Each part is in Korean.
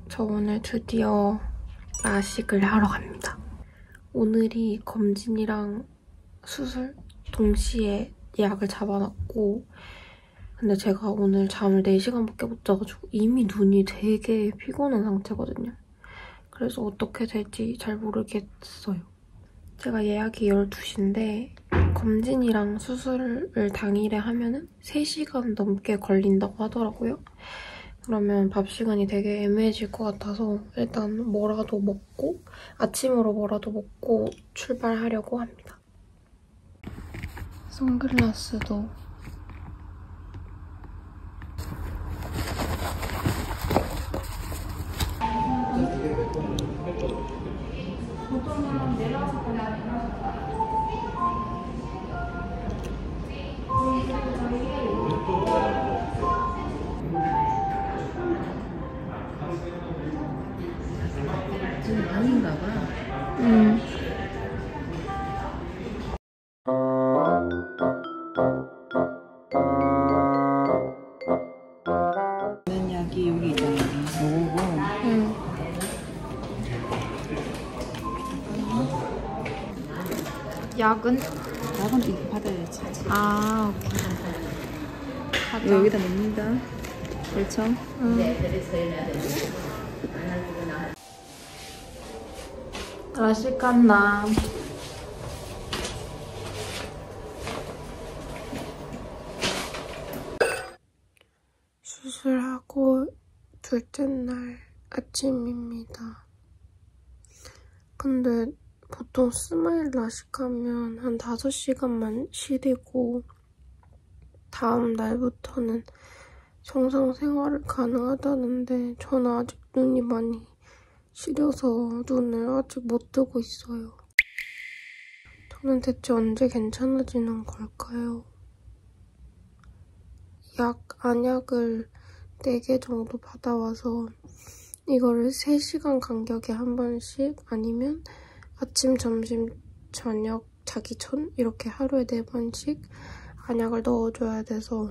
저 오늘 드디어 라식을 하러 갑니다. 오늘이 검진이랑 수술 동시에 예약을 잡아놨고, 근데 제가 오늘 잠을 4시간밖에 못 자가지고 이미 눈이 되게 피곤한 상태거든요. 그래서 어떻게 될지 잘 모르겠어요. 제가 예약이 12시인데 검진이랑 수술을 당일에 하면은 3시간 넘게 걸린다고 하더라고요. 그러면 밥 시간이 되게 애매해질 것 같아서 일단 뭐라도 먹고, 아침으로 뭐라도 먹고 출발하려고 합니다. 선글라스도 지금 밤인가 봐. 있는 약이 여기 있잖아. 요거고. 약은? 약은 이거 받아야지. 아, 오케이. 가자. 여기다 넣습니다. 그렇죠? 라식 갔나? 수술하고 둘째 날 아침입니다. 근데 보통 스마일 라식하면 한 5시간만 시리고 다음 날부터는 정상 생활을 가능하다는데 저는 아직 눈이 많이 시려서 눈을 아직 못 뜨고 있어요. 저는 대체 언제 괜찮아지는 걸까요? 안약을 4개 정도 받아와서 이거를 3시간 간격에 한 번씩 아니면 아침, 점심, 저녁, 자기 전 이렇게 하루에 4번씩 안약을 넣어줘야 돼서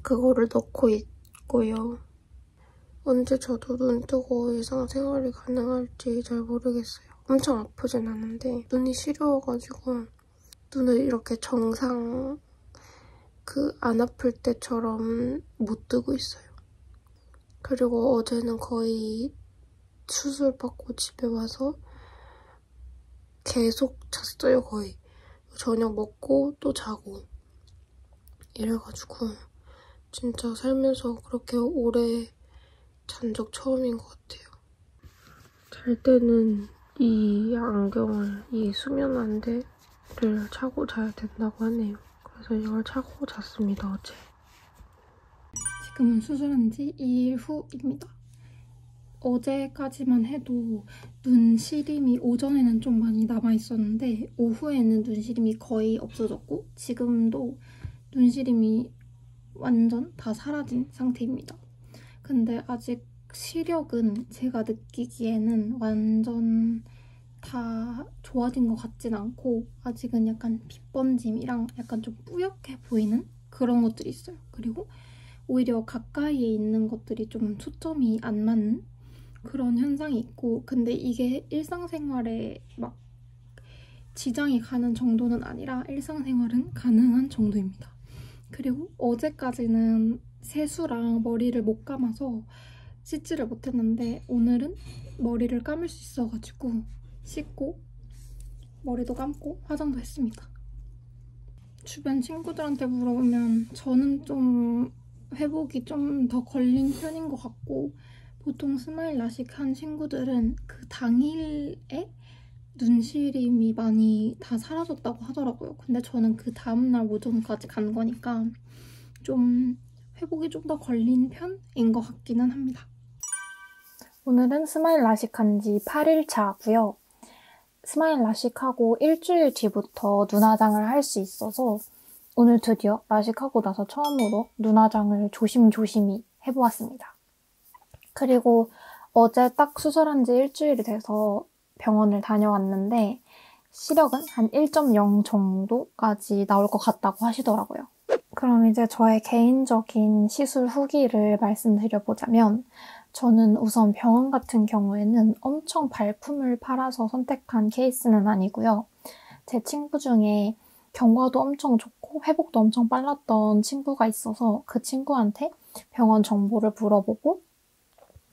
그거를 넣고 있고요. 언제 저도 눈 뜨고 일상생활이 가능할지 잘 모르겠어요. 엄청 아프진 않은데 눈이 시려워가지고 눈을 이렇게 정상 안 아플 때처럼 못 뜨고 있어요. 그리고 어제는 거의 수술 받고 집에 와서 계속 잤어요, 거의. 저녁 먹고 또 자고 이래가지고 진짜 살면서 그렇게 오래 잔 적 처음인 것 같아요. 잘 때는 이 안경을, 이 수면 안대를 차고 자야 된다고 하네요. 그래서 이걸 차고 잤습니다, 어제. 지금은 수술한 지 2일 후입니다. 어제까지만 해도 눈 시림이 오전에는 좀 많이 남아있었는데 오후에는 눈 시림이 거의 없어졌고 지금도 눈 시림이 완전 다 사라진 상태입니다. 근데 아직 시력은 제가 느끼기에는 완전 다 좋아진 것 같진 않고 아직은 약간 빛번짐이랑 약간 좀 뿌옇게 보이는 그런 것들이 있어요. 그리고 오히려 가까이에 있는 것들이 좀 초점이 안 맞는 그런 현상이 있고, 근데 이게 일상생활에 막 지장이 가는 정도는 아니라 일상생활은 가능한 정도입니다. 그리고 어제까지는 세수랑 머리를 못 감아서 씻지를 못했는데 오늘은 머리를 감을 수 있어가지고 씻고 머리도 감고 화장도 했습니다. 주변 친구들한테 물어보면 저는 좀 회복이 좀 더 걸린 편인 것 같고 보통 스마일 라식 한 친구들은 그 당일에 눈시림이 많이 다 사라졌다고 하더라고요. 근데 저는 그 다음날 오전까지 간 거니까 좀 회복이 좀 더 걸린 편인 것 같기는 합니다. 오늘은 스마일 라식한 지 8일차고요. 스마일 라식하고 일주일 뒤부터 눈화장을 할 수 있어서 오늘 드디어 라식하고 나서 처음으로 눈화장을 조심조심히 해보았습니다. 그리고 어제 딱 수술한 지 일주일이 돼서 병원을 다녀왔는데 시력은 한 1.0 정도까지 나올 것 같다고 하시더라고요. 그럼 이제 저의 개인적인 시술 후기를 말씀드려보자면 저는 우선 병원 같은 경우에는 엄청 발품을 팔아서 선택한 케이스는 아니고요. 제 친구 중에 경과도 엄청 좋고 회복도 엄청 빨랐던 친구가 있어서 그 친구한테 병원 정보를 물어보고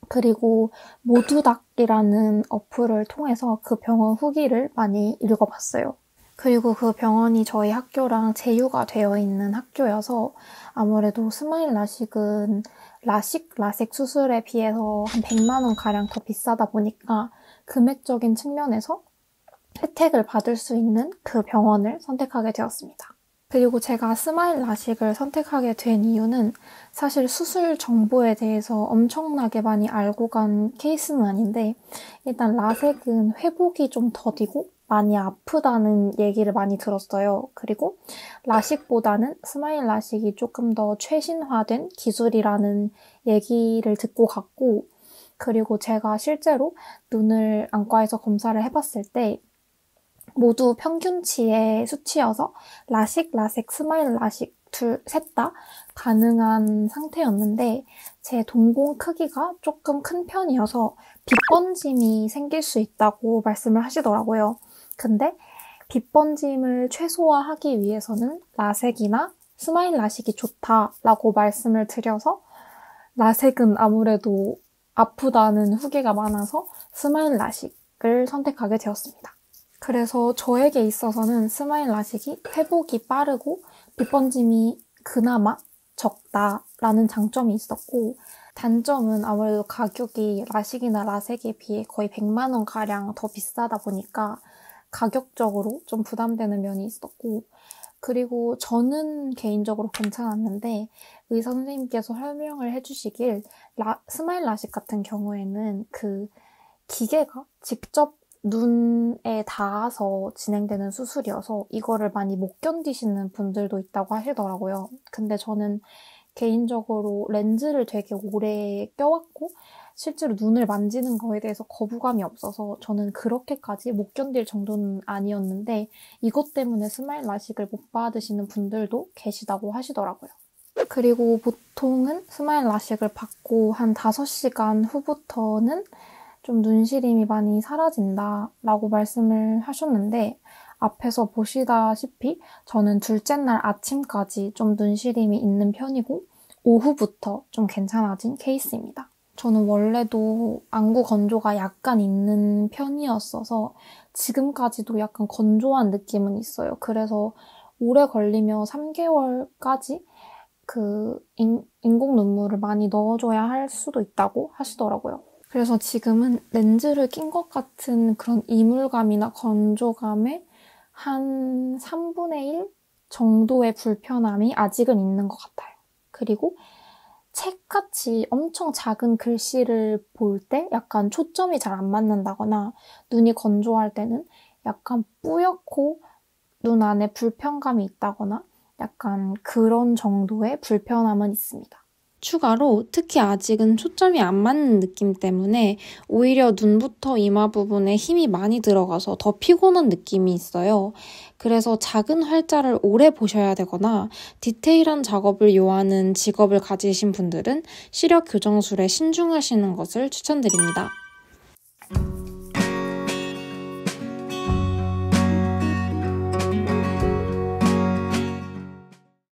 그리고 모두닥이라는 어플을 통해서 그 병원 후기를 많이 읽어봤어요. 그리고 그 병원이 저희 학교랑 제휴가 되어 있는 학교여서 아무래도 스마일 라식은 라섹 수술에 비해서 한 100만 원 가량 더 비싸다 보니까 금액적인 측면에서 혜택을 받을 수 있는 그 병원을 선택하게 되었습니다. 그리고 제가 스마일 라식을 선택하게 된 이유는 사실 수술 정보에 대해서 엄청나게 많이 알고 간 케이스는 아닌데 일단 라섹은 회복이 좀 더디고 많이 아프다는 얘기를 많이 들었어요. 그리고 라식보다는 스마일 라식이 조금 더 최신화된 기술이라는 얘기를 듣고 갔고 그리고 제가 실제로 눈을 안과에서 검사를 해봤을 때 모두 평균치의 수치여서 라섹, 스마일 라식 셋 다 가능한 상태였는데 제 동공 크기가 조금 큰 편이어서 빗번짐이 생길 수 있다고 말씀을 하시더라고요. 근데 빗번짐을 최소화하기 위해서는 라섹이나 스마일 라식이 좋다라고 말씀을 드려서 라섹은 아무래도 아프다는 후기가 많아서 스마일 라식을 선택하게 되었습니다. 그래서 저에게 있어서는 스마일 라식이 회복이 빠르고 빗번짐이 그나마 적다라는 장점이 있었고 단점은 아무래도 가격이 라식이나 라섹에 비해 거의 100만 원 가량 더 비싸다 보니까 가격적으로 좀 부담되는 면이 있었고 그리고 저는 개인적으로 괜찮았는데 의사 선생님께서 설명을 해주시길 스마일 라식 같은 경우에는 그 기계가 직접 눈에 닿아서 진행되는 수술이어서 이거를 많이 못 견디시는 분들도 있다고 하시더라고요. 근데 저는 개인적으로 렌즈를 되게 오래 껴왔고 실제로 눈을 만지는 거에 대해서 거부감이 없어서 저는 그렇게까지 못 견딜 정도는 아니었는데 이것 때문에 스마일 라식을 못 받으시는 분들도 계시다고 하시더라고요. 그리고 보통은 스마일 라식을 받고 한 5시간 후부터는 좀 눈시림이 많이 사라진다라고 말씀을 하셨는데 앞에서 보시다시피 저는 둘째 날 아침까지 좀 눈시림이 있는 편이고 오후부터 좀 괜찮아진 케이스입니다. 저는 원래도 안구 건조가 약간 있는 편이었어서 지금까지도 약간 건조한 느낌은 있어요. 그래서 오래 걸리면 3개월까지 인공 눈물을 많이 넣어줘야 할 수도 있다고 하시더라고요. 그래서 지금은 렌즈를 낀 것 같은 그런 이물감이나 건조감에 한 3분의 1 정도의 불편함이 아직은 있는 것 같아요. 그리고 책같이 엄청 작은 글씨를 볼 때 약간 초점이 잘 안 맞는다거나 눈이 건조할 때는 약간 뿌옇고 눈 안에 불편감이 있다거나 약간 그런 정도의 불편함은 있습니다. 추가로 특히 아직은 초점이 안 맞는 느낌 때문에 오히려 눈부터 이마 부분에 힘이 많이 들어가서 더 피곤한 느낌이 있어요. 그래서 작은 활자를 오래 보셔야 되거나 디테일한 작업을 요하는 직업을 가지신 분들은 시력 교정술에 신중하시는 것을 추천드립니다.